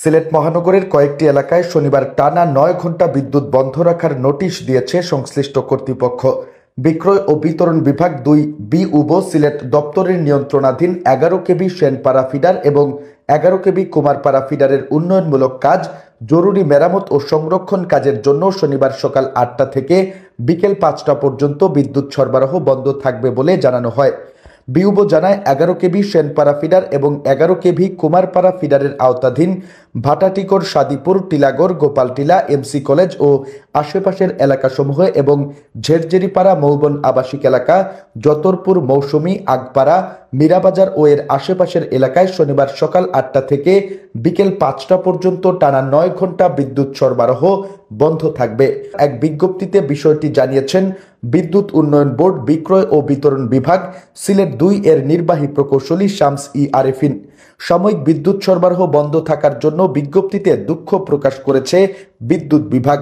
সিলেট মহানগরের কয়েকটি এলাকায় শনিবার টানা ৯ ঘণ্টা বিদ্যুৎ বন্ধ রাখার নোটিশ দিয়েছে সংশ্লিষ্ট কর্তৃপক্ষ। বিক্রয় ও বিতরণ বিভাগ ২ বিউবো সিলেট দপ্তরের নিয়ন্ত্রণাধীন ১১ কেবি সেনপাড়া ফিডার এবং ১১ কেবি কুমারপাড়া ফিডারের উন্নয়নমূলক কাজ, জরুরি মেরামত ও সংরক্ষণ কাজের জন্য শনিবার সকাল ৮টা থেকে বিকেল ৫টা পর্যন্ত বিদ্যুৎ সরবরাহ বন্ধ থাকবে বলে জানানো হয়। বিউবো জানায় ১১ কেবি সেনপাড়া ফিডার এবং ১১ কেভি কুমারপাড়া ফিডারের আওতাধীন ভাটাটিকর, সাদিপুর, টিলাগড়, গোপালটিলা, এমসি কলেজ ও আশেপাশের এলাকাসমূহ এবং ঝেরঝেরিপাড়া মৌবন আবাসিক এলাকা, যতরপুর, মৌসুমী, আগপাড়া, মীরাবাজার ও এর আশেপাশের এলাকায় শনিবার সকাল ৮টা থেকে বিকেল ৫টা পর্যন্ত টানা ৯ ঘণ্টা বিদ্যুৎ সরবরাহ বন্ধ থাকবে। এক বিজ্ঞপ্তিতে বিষয়টি জানিয়েছেন বিদ্যুৎ উন্নয়ন বোর্ড বিক্রয় ও বিতরণ বিভাগ সিলেট ২ এর নির্বাহী প্রকৌশলী শামস ই আরেফিন। সাময়িক বিদ্যুৎ সরবরাহ বন্ধ থাকার জন্য বিজ্ঞপ্তিতে দুঃখ প্রকাশ করেছে বিদ্যুৎ বিভাগ।